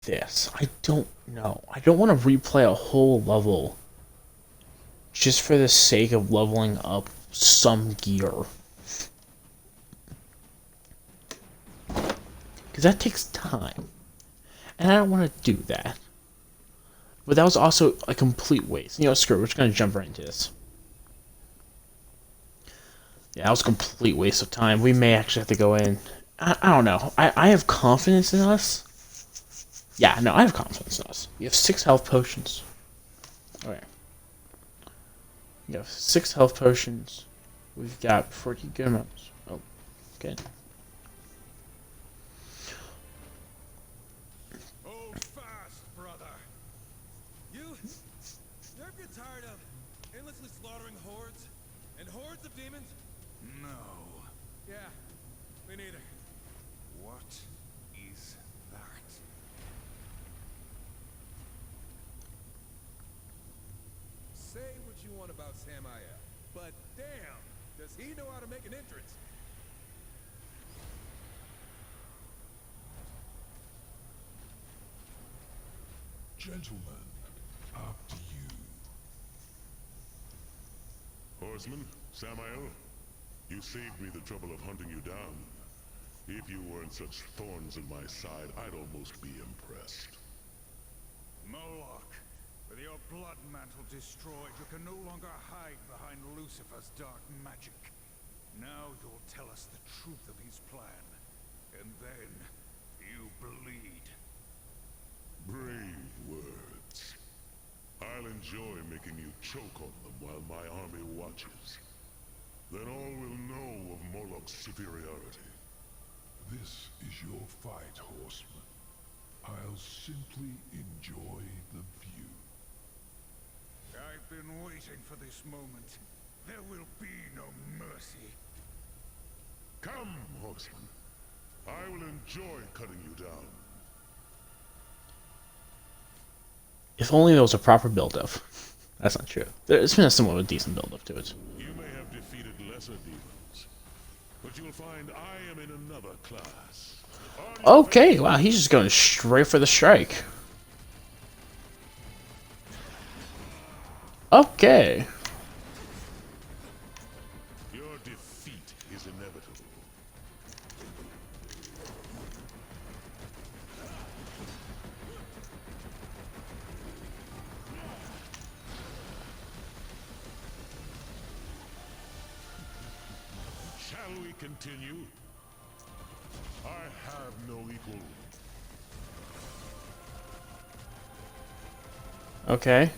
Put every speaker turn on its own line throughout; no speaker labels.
this. I don't know. I don't want to replay a whole level just for the sake of leveling up some gear. Because that takes time. And I don't want to do that. But that was also a complete waste. You know, screw it. We're just going to jump right into this. Yeah, that was a complete waste of time. We may actually have to go in. I don't know. I have confidence in us. Yeah, no, I have confidence in us. We have 6 health potions. Okay. We have 6 health potions. We've got 40 good amounts. Oh, okay.
Oh, fast, brother. You ever get tired of endlessly slaughtering hordes and hordes of demons? No. Yeah, me neither. What is that? Say what you want about Samaya, but damn, does he know how to make an entrance?
Gentlemen, up to you.
Horseman, Samael, you saved me the trouble of hunting you down. If you weren't such thorns in my side, I'd almost be impressed.
Molach, with your blood mantle destroyed, you can no longer hide behind Lucifer's dark magic. Now you'll tell us the truth of his plan, and then you bleed.
Brave words. I'll enjoy making you choke on them while my army watches. Then all will know of Molach's superiority.
This is your fight, horseman. I'll simply enjoy the view.
I've been waiting for this moment. There will be no mercy.
Come, horseman. I will enjoy cutting you down.
If only there was a proper build-up. That's not true. There's been a somewhat decent build-up to it.
You may have defeated lesser demons, but you'll find I am in another class.
Okay, wow, he's just going straight for the strike. Okay.
Your defeat is inevitable. Shall we continue? I have no equal.
Okay.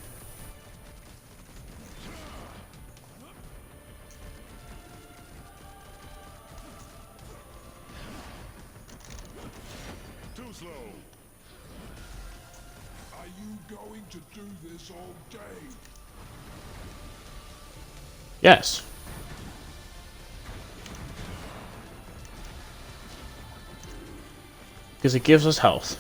Too slow.
Are you going to do this all day?
Yes. Because it gives us health.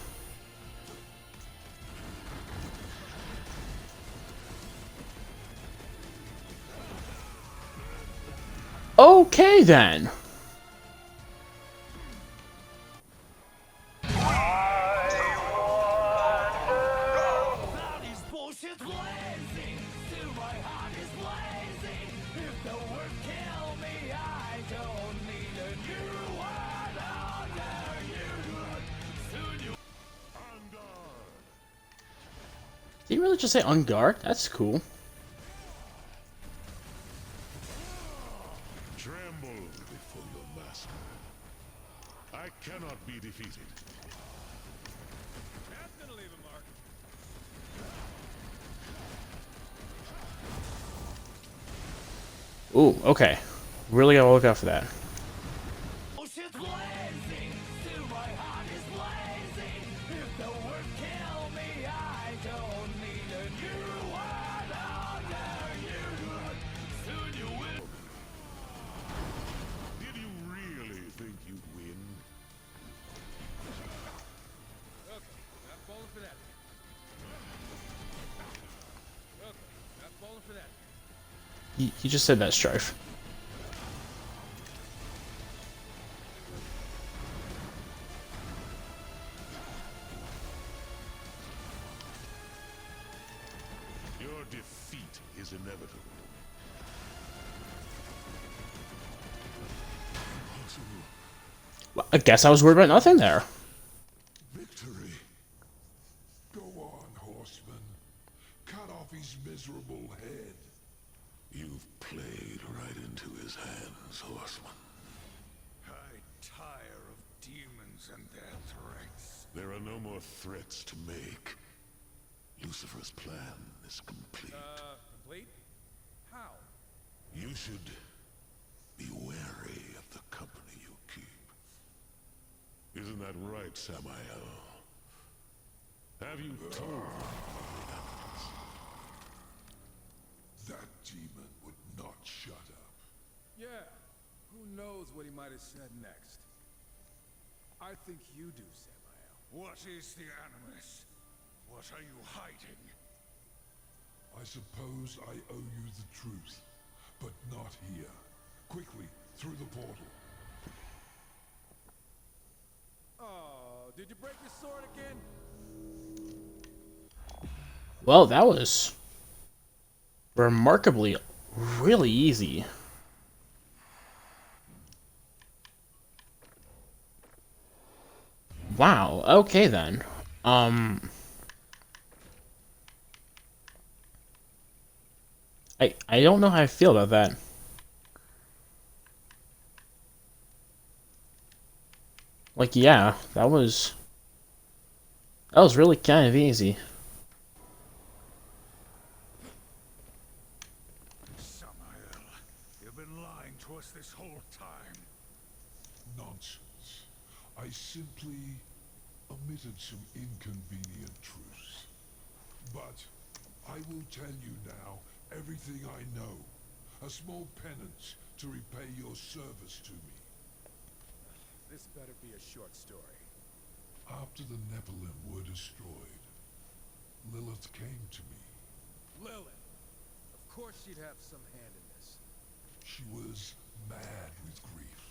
Okay then. Did you really just say on guard? That's cool.
Tremble before your master. I cannot be defeated.
That's gonna leave a mark.
Ooh, okay. Really gotta look out for that.
Did you really think you'd win?
Okay, not falling for that. Okay, not falling for that.
He just said that, Strife.
Defeat is inevitable. Impossible.
Well, I guess I was worried about nothing there.
Victory. Go on, horseman. Cut off his miserable head.
You've played right into his hands, horseman.
I tire of demons and their threats.
There are no more threats to make. Lucifer's plan is complete.
Complete? How?
You should be wary of the company you keep. Isn't that right, Samael? Have you told them of the evidence?
That demon would not shut up.
Yeah. Who knows what he might have said next? I think you do, Samael.
What is the Animus? What are you hiding?
I suppose I owe you the truth, but not here. Quickly, through the portal.
Oh, did you break your sword again?
Well, that was remarkably really easy. Wow, okay then. I don't know how I feel about that. Like, yeah, that was really kind of easy.
Samael, you've been lying to us this whole time.
Nonsense. I simply omitted some inconvenient truths. But I will tell you now everything I know. A small penance to repay your service to me.
This better be a short story.
After the Nephilim were destroyed, Lilith came to me.
Lilith. Of course she'd have some hand in this.
She was mad with grief,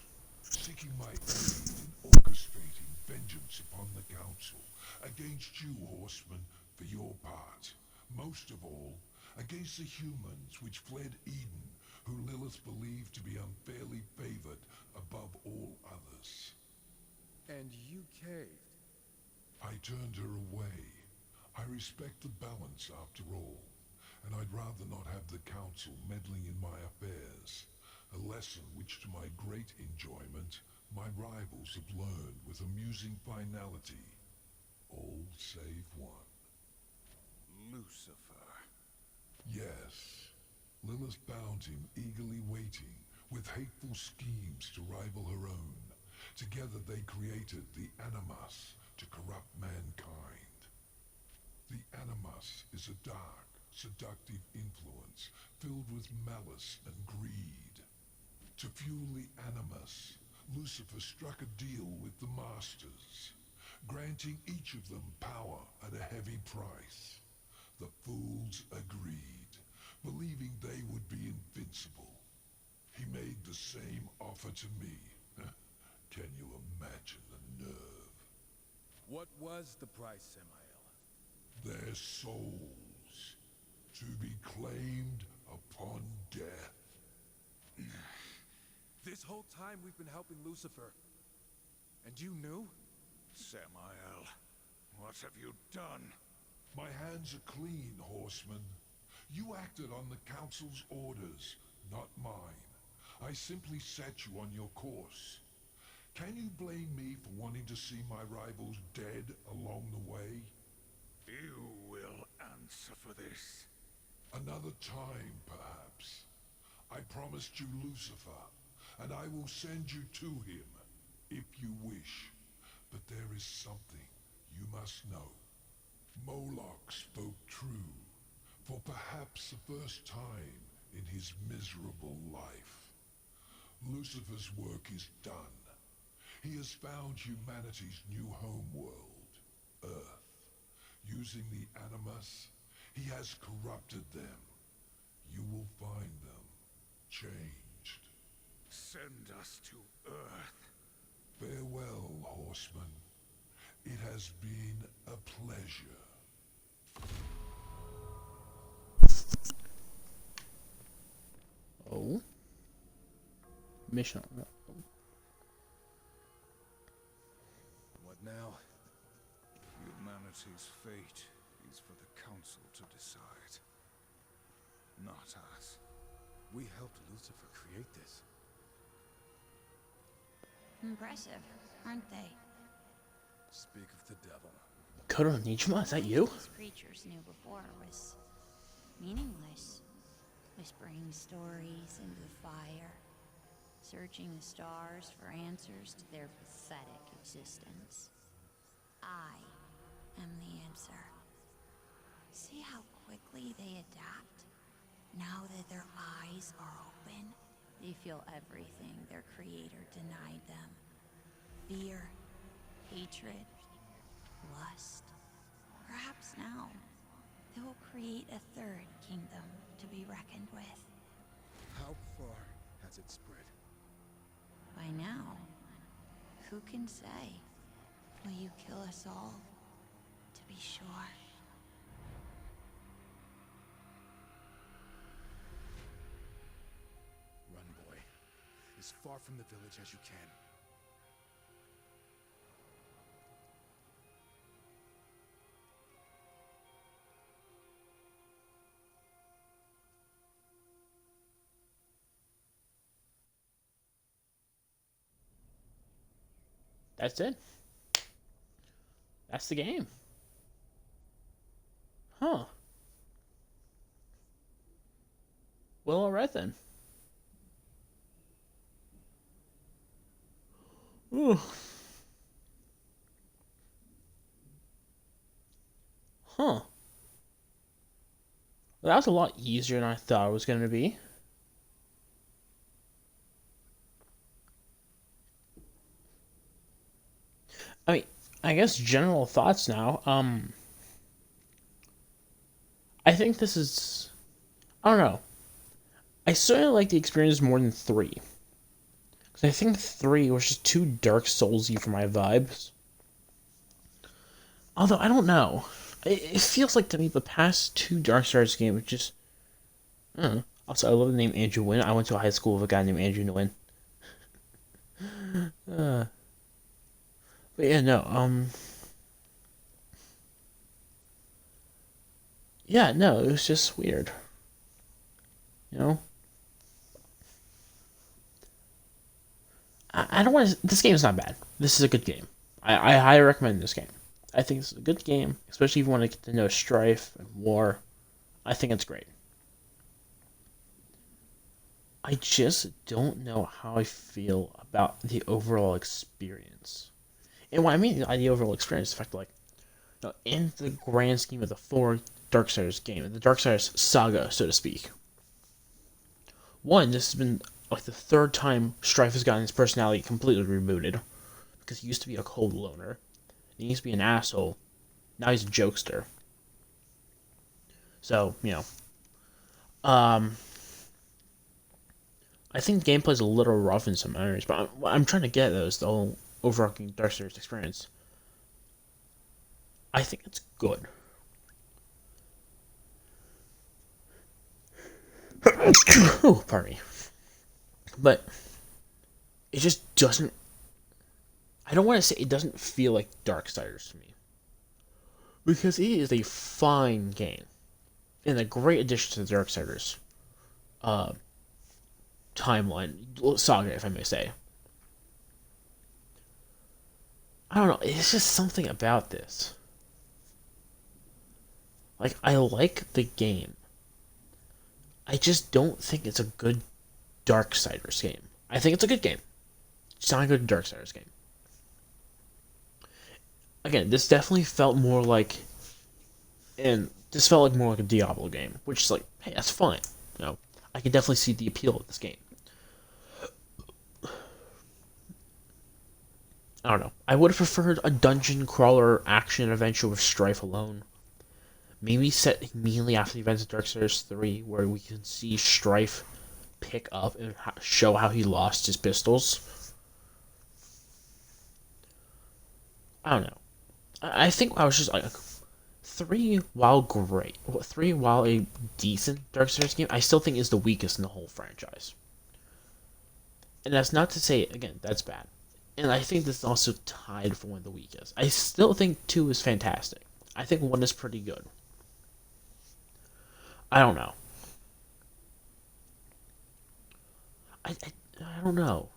seeking my aid in orchestrating vengeance upon the Council, against you, horsemen, for your part. Most of all, against the humans which fled Eden, who Lilith believed to be unfairly favored above all others.
And you caved.
I turned her away. I respect the balance after all, and I'd rather not have the Council meddling in my affairs, a lesson which to my great enjoyment my rivals have learned with amusing finality, all save one.
Lucifer.
Yes, Lilith bound him, eagerly waiting, with hateful schemes to rival her own. Together they created the Animus to corrupt mankind. The Animus is a dark, seductive influence filled with malice and greed. To fuel the Animus, Lucifer struck a deal with the Masters, granting each of them power at a heavy price. The fools agreed, believing they would be invincible. He made the same offer to me. Can you imagine the nerve?
What was the price, Samael?
Their souls, to be claimed upon death.
This whole time we've been helping Lucifer. And you knew?
Samael, what have you done?
My hands are clean, horseman. You acted on the Council's orders, not mine. I simply set you on your course. Can you blame me for wanting to see my rivals dead along the way?
You will answer for this.
Another time, perhaps. I promised you Lucifer, and I will send you to him, if you wish. But there is something you must know. Molach spoke true, for perhaps the first time in his miserable life. Lucifer's work is done. He has found humanity's new homeworld, Earth. Using the Animus, he has corrupted them. You will find them changed.
Send us to Earth.
Farewell, horseman. It has been a pleasure.
mission.
What now?
Humanity's fate is for the Council to decide. Not us.
We helped Lucifer create this.
Impressive, aren't they?
Speak of the devil.
Kodo Nijima, is that you?
These creatures knew before was meaningless. Whispering stories into the fire, searching the stars for answers to their pathetic existence. I am the answer. See how quickly they adapt? Now that their eyes are open, they feel everything their creator denied them. Fear, hatred, lust. Perhaps now, they will create a third kingdom to be reckoned with.
How far has it spread?
By now, who can say? Will you kill us all? To be sure.
Run, boy. As far from the village as you can.
That's it. That's the game. Huh. Well, alright then. Ooh. Huh. Well, that was a lot easier than I thought it was going to be. I mean, I guess general thoughts now. I think this is, I don't know. I certainly like the experience more than 3. Because I think 3 was just too Dark Soulsy for my vibes. Although, I don't know. It feels like to me the past 2 Darksiders games just, I don't know. Also, I love the name Andrew Nguyen. I went to a high school with a guy named Andrew Nguyen. But yeah, no, yeah, no, it was just weird. You know? I don't want to, this game is not bad. This is a good game. I highly recommend this game. I think it's a good game, especially if you want to get to know Strife and War. I think it's great. I just don't know how I feel about the overall experience. And what I mean by the overall experience is the fact that, like, you know, in the grand scheme of the 4 Darksiders game, the Darksiders saga, so to speak, one, this has been like the 3rd time Strife has gotten his personality completely rebooted. Because he used to be a cold loner. He used to be an asshole. Now he's a jokester. So, you know. I think the gameplay's a little rough in some areas, but I'm trying to get those, the whole overarching Darksiders experience. I think it's good. Oh, pardon me. But it just doesn't, I don't want to say it doesn't feel like Darksiders to me. Because it is a fine game. And a great addition to the Darksiders timeline, saga, if I may say. I don't know, it's just something about this. Like, I like the game. I just don't think it's a good Darksiders game. I think it's a good game. It's not a good Darksiders game. Again, this definitely felt more like, and this felt like more like a Diablo game, which is like, hey, that's fine. You know, I can definitely see the appeal of this game. I don't know. I would have preferred a dungeon crawler action adventure with Strife alone. Maybe set immediately after the events of Darksiders 3, where we can see Strife pick up and show how he lost his pistols. I don't know. I think I was just like, 3, while great, 3, while a decent Darksiders game, I still think is the weakest in the whole franchise. And that's not to say, again, that's bad. And I think this is also tied for one of the weakest. I still think 2 is fantastic. I think 1 is pretty good. I don't know. I don't know.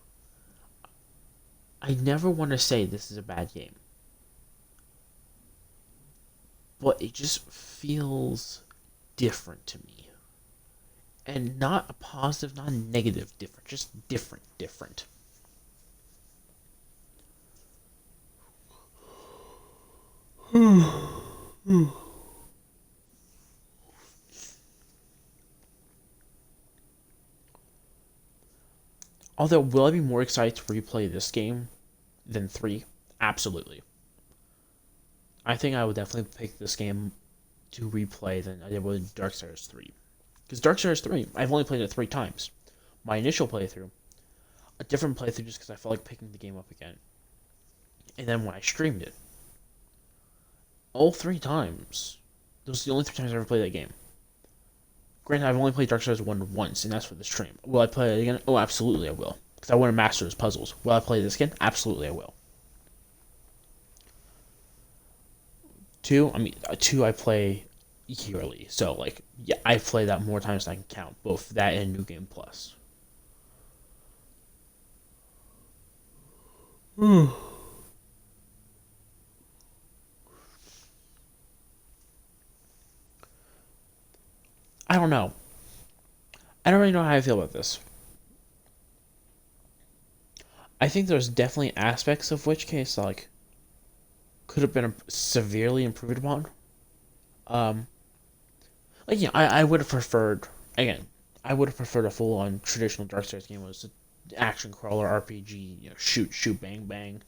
I never want to say this is a bad game. But it just feels different to me. And not a positive, not a negative different. Just different. Although, will I be more excited to replay this game than 3? Absolutely. I think I would definitely pick this game to replay than I did with Darksiders 3. Because Darksiders 3, I've only played it 3 times. My initial playthrough, a different playthrough just because I felt like picking the game up again. And then when I streamed it, all 3 times, those are the only 3 times I ever played that game. Granted, I've only played Darksiders 1 once, and that's for the stream. Will I play it again? Oh, absolutely I will. Because I want to master those puzzles. Will I play this again? Absolutely I will. 2, I mean, 2 I play yearly. So, like, yeah, I play that more times than I can count. Both that and New Game Plus. I don't know. I don't really know how I feel about this. I think there's definitely aspects of which case, like, could have been severely improved upon. Um, like, yeah, I would have preferred, again, I would have preferred a full-on traditional Darksiders game was an action crawler RPG, shoot, bang, bang.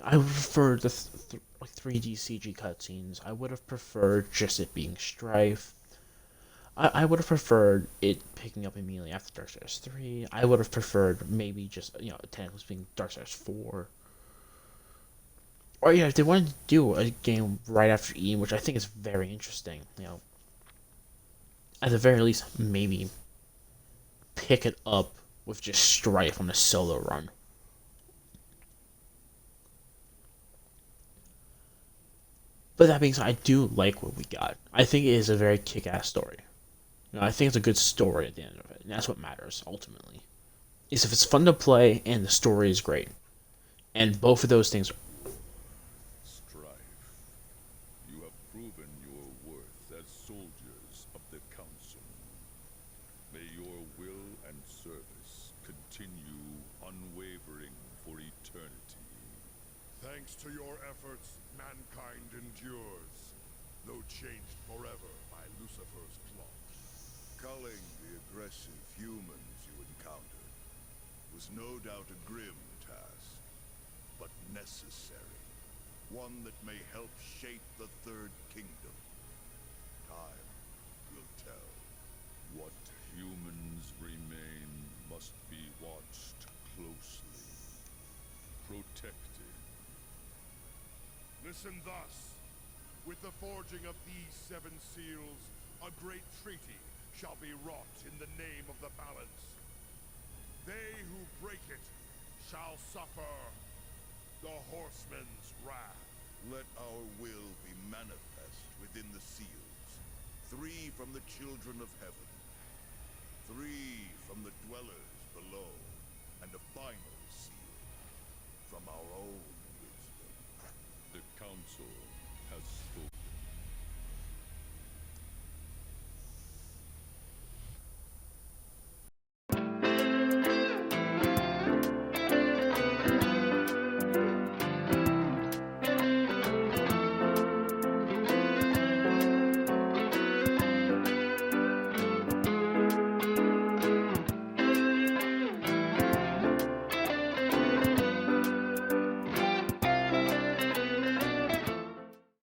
I would have preferred the like 3D CG cutscenes. I would have preferred just it being Strife. I would have preferred it picking up immediately after Darksiders 3. I would have preferred maybe just, technically speaking, Darksiders 4. Or, if they wanted to do a game right after E, which I think is very interesting, at the very least, maybe pick it up with just Strife on a solo run. But that being said, I do like what we got. I think it is a very kick-ass story. I think it's a good story at the end of it, and that's what matters, ultimately. Is if it's fun to play and the story is great. And both of those things.
Strife, you have proven your worth as soldiers of the Council. May your will and service continue unwavering for eternity.
Thanks to your efforts, mankind endures, though changed forever by Lucifer's plot.
Culling the aggressive humans you encountered was no doubt a grim task, but necessary. One that may help shape the Third Kingdom. Time will tell.
What humans remain must be watched closely, protected.
Listen thus. With the forging of these 7 seals, a great treaty shall be wrought in the name of the balance. They who break it shall suffer the horseman's wrath.
Let our will be manifest within the seals. 3 from the children of heaven. 3 from the dwellers below. And a final seal from our